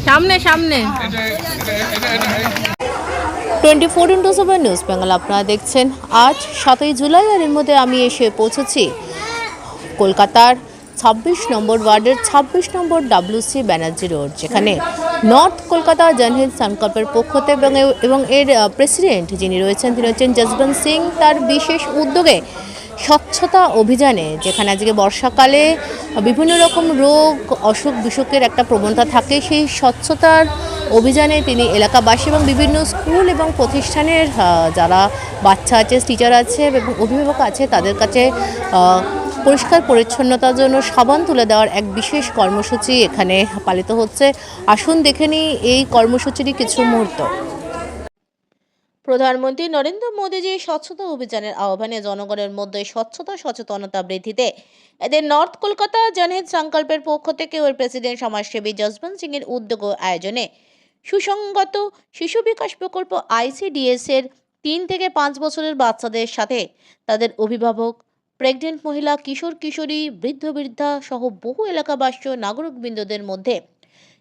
সামনে সামনে 24x7 news Bengal আপনারা দেখছেন। আজ 7ই জুলাই, আর এর মধ্যে আমি এসে পৌঁছেছি কলকাতার 26 নম্বর ওয়ার্ডের 26 নম্বর WC ব্যানার্জি রোড, যেখানে নর্থ কলকাতা জনহিত সংকল্পের পক্ষ থেকে এবং এর প্রেসিডেন্ট যিনি রয়েছেন তিনি হচ্ছেন যশবন্ত সিং, তার বিশেষ উদ্যোগে স্বচ্ছতা অভিযানে, যেখানে আজকে বর্ষাকালে বিভিন্ন রকম রোগ অসুখ বিসুখের একটা প্রবণতা থাকে, সেই স্বচ্ছতার অভিযানে তিনি এলাকাবাসী এবং বিভিন্ন স্কুল এবং প্রতিষ্ঠানের যারা বাচ্চা আছে, টিচার আছে এবং অভিভাবক আছে, তাদের কাছে পরিষ্কার পরিচ্ছন্নতার জন্য সাবান তুলে দেওয়ার এক বিশেষ কর্মসূচি এখানে পালিত হচ্ছে। আসুন দেখে নিই এই কর্মসূচির কিছু মুহূর্ত। প্রধানমন্ত্রী নরেন্দ্র মোদীজির স্বচ্ছতা অভিযানের আহ্বানে জনগণের মধ্যে স্বচ্ছতা সচেতনতা বৃদ্ধিতে এদের নর্থ কলকাতা জনহিত সংকল্পের পক্ষ থেকে ওর প্রেসিডেন্ট সমাজসেবী যশবন্ত সিং এর উদ্যোগ আয়োজনে সুসংগত শিশু বিকাশ প্রকল্প ICDS এর 3 থেকে 5 বছরের বাচ্চাদের সাথে তাদের অভিভাবক, প্রেগনেন্ট মহিলা, কিশোর কিশোরী, বৃদ্ধ বৃদ্ধা সহ বহু এলাকাবাসী ও নাগরিকবৃন্দদের মধ্যে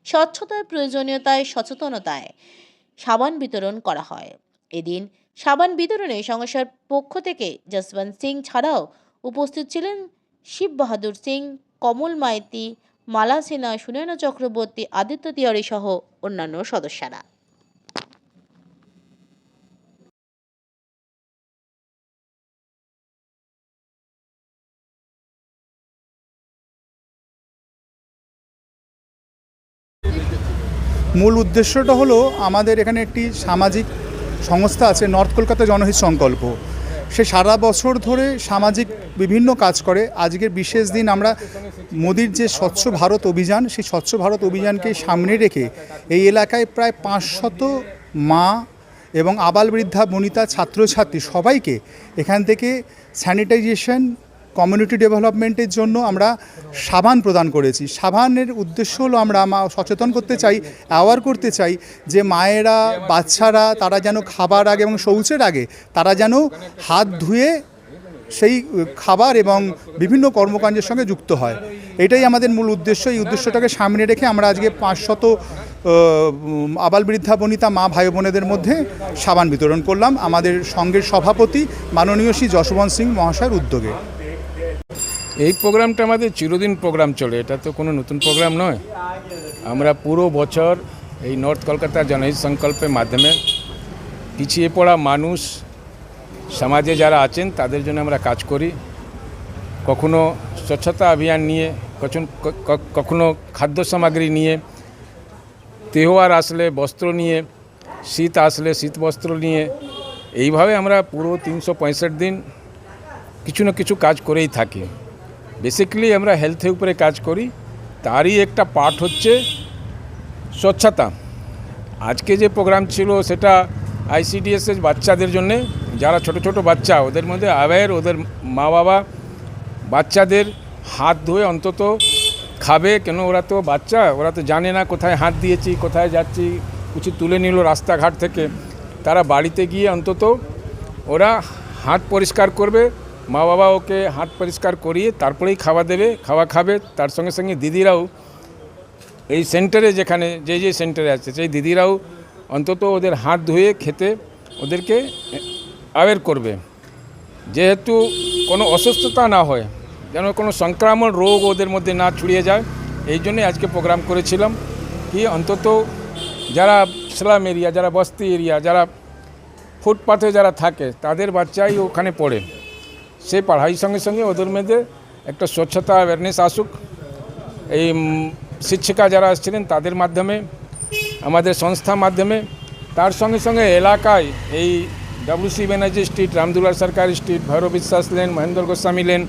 স্বচ্ছতার প্রয়োজনীয়তায় সচেতনতায় সাবান বিতরণ করা হয়। এদিন সাবান বিতরণে সংস্থার পক্ষ থেকে যশবন্ত সিং ছাড়াও উপস্থিত ছিলেন শিব বাহাদুর সিং, কমল মাইতি, মালা সিনহা, সুনয়না চক্রবর্তী, আদিত্য তিওয়ারি সহ অন্যান্য সদস্যরা। মূল উদ্দেশ্যটা হলো আমাদের এখানে একটি সামাজিক সংস্থা আছে নর্থ কলকাতা জনহিত সংকল্প। সে সারা বছর ধরে সামাজিক বিভিন্ন কাজ করে। আজকের বিশেষ দিন আমরা মোদির যে স্বচ্ছ ভারত অভিযান, সেই স্বচ্ছ ভারত অভিযানকে সামনে রেখে এই এলাকায় প্রায় 500 মা এবং আবাল বৃদ্ধা বনিতা ছাত্রছাত্রী সবাইকে এখান থেকে স্যানিটাইজেশন, কমিউনিটি ডেভেলপমেন্টের জন্য আমরা সাবান প্রদান করেছি। সাবানের উদ্দেশ্য হলো আমরা সচেতন করতে চাই, অ্যাওয়ার করতে চাই যে মায়েরা, বাচ্চারা তারা যেন খাবার আগে এবং শৌচের আগে তারা যেন হাত ধুয়ে সেই খাবার এবং বিভিন্ন কর্মকাণ্ডের সঙ্গে যুক্ত হয়। এটাই আমাদের মূল উদ্দেশ্য। এই উদ্দেশ্যটাকে সামনে রেখে আমরা আজকে 500 আবাল বৃদ্ধা বনিতা মা ভাই বোনেদের মধ্যে সাবান বিতরণ করলাম আমাদের সঙ্গের সভাপতি মাননীয় শ্রী যশবন্ত সিং মহাশয়ের উদ্যোগে। এই প্রোগ্রামটা আমাদের চিরদিন প্রোগ্রাম চলে, এটা তো কোনো নতুন প্রোগ্রাম নয়। আমরা পুরো বছর এই নর্থ কলকাতা জনহিত সংকল্পের মাধ্যমে পিছিয়ে পড়া মানুষ সমাজে যারা আছেন তাদের জন্য আমরা কাজ করি। কখনো স্বচ্ছতা অভিযান নিয়ে, কখনো খাদ্য সামগ্রী নিয়ে, তেওহার আসলে বস্ত্র নিয়ে, শীত আসলে শীত বস্ত্র নিয়ে, এইভাবে আমরা পুরো 365 দিন কিছু না কিছু কাজ করেই থাকি। বেসিক্যালি আমরা হেলথের উপরে কাজ করি, তারই একটা পার্ট হচ্ছে স্বচ্ছতা। আজকে যে প্রোগ্রাম ছিল সেটা ICDS এর বাচ্চাদের জন্যে, যারা ছোট ছোট বাচ্চা ওদের মধ্যে অ্যাওয়্যার, ওদের মা বাবা বাচ্চাদের হাত ধুয়ে অন্তত খাবে, কেন ওরা তো বাচ্চা, ওরা তো জানে না কোথায় হাত দিয়েছি, কোথায় যাচ্ছি, কিছু তুলে নিল রাস্তাঘাট থেকে। তারা বাড়িতে গিয়ে অন্তত ওরা হাত পরিষ্কার করবে, মা বাবা ওকে হাত পরিষ্কার করিয়ে তারপরেই খাওয়া দেবে, খাওয়া খাবে। তার সঙ্গে সঙ্গে দিদিরাও এই সেন্টারে, যেখানে যে সেন্টারে আছে সেই দিদিরাও অন্তত ওদের হাত ধুয়ে খেতে ওদেরকে অ্যাওয়্যার করবে, যেহেতু কোনো অসুস্থতা না হয়, যেন কোনো সংক্রামক রোগ ওদের মধ্যে না ছড়িয়ে যায়। এই জন্যে আজকে প্রোগ্রাম করেছিলাম কি অন্তত যারা স্লাম এরিয়া, যারা বস্তি এরিয়া, যারা ফুটপাথে যারা থাকে তাদের বাচ্চাই ওখানে পড়ে, সে পড়াইয়ের সঙ্গে সঙ্গে ওদের মধ্যে একটা স্বচ্ছতা অ্যাওয়ারনেস আসুক। এই শিক্ষিকা যারা আসছিলেন তাদের মাধ্যমে, আমাদের সংস্থার মাধ্যমে, তার সঙ্গে সঙ্গে এলাকায় এই WC ব্যানার্জি স্ট্রিট, রামদুলার সরকারি স্ট্রিট, ভৈরব বিশ্বাস lane, Mahendra Goswami lane,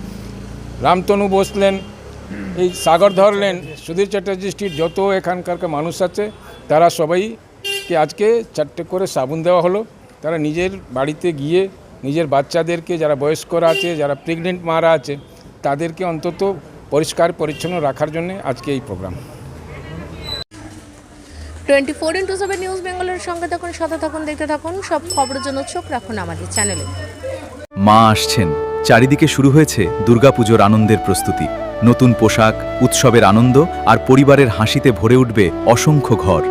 Ramtanu Bose lane, এই সাগরধর লেন, সুধীর চ্যাটার্জি স্ট্রিট, যত এখানকার মানুষ আছে তারা সবাইকে আজকে 4টে করে সাবুন দেওয়া হলো। তারা নিজের বাড়িতে গিয়ে নিজের বাচ্চাদেরকে, যারা বয়স্করা আছে, যারা প্রেগনেন্ট মারা আছে, তাদেরকে অন্তত পরিষ্কার পরিচ্ছন্ন রাখার জন্য আজকে এই প্রোগ্রাম। 24x7 নিউজ বেঙ্গলের সঙ্গে থাকুন, সাথে থাকুন, দেখতে থাকুন। সব খবরের জন্য চোখ রাখুন আমাদের চ্যানেলে। মা আসছেন, চারিদিকে শুরু হয়েছে দুর্গাপুজোর আনন্দের প্রস্তুতি। নতুন পোশাক, উৎসবের আনন্দ আর পরিবারের হাসিতে ভরে উঠবে অসংখ্য ঘর।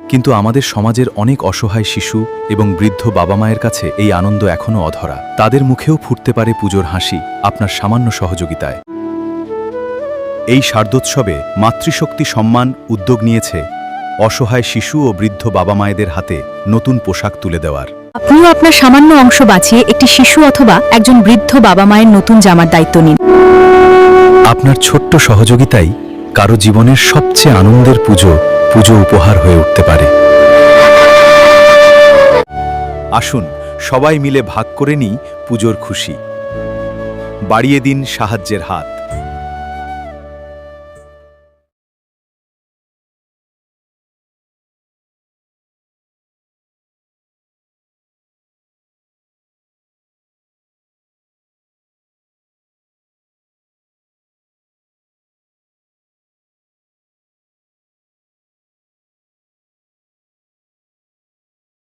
কিন্তু আমাদের সমাজের অনেক অসহায় শিশু এবং বৃদ্ধ বাবা মায়ের কাছে এই আনন্দ এখনও অধরা। তাদের মুখেও ফুটতে পারে পুজোর হাসি আপনার সামান্য সহযোগিতায়। এই শারদোৎসবে মাতৃশক্তি সম্মান উদ্যোগ নিয়েছে অসহায় শিশু ও বৃদ্ধ বাবা মায়েদের হাতে নতুন পোশাক তুলে দেওয়ার। আপনিও আপনার সামান্য অংশ বাঁচিয়ে একটি শিশু অথবা একজন বৃদ্ধ বাবা মায়ের নতুন জামার দায়িত্ব নিন। আপনার ছোট্ট সহযোগিতাই কারো জীবনের সবচেয়ে আনন্দের পুজো উপহার হয়ে উঠতে পারে। আসুন সবাই মিলে ভাগ করে নিই পুজোর খুশি। বাড়িয়ে দিন সাহায্যের হাত।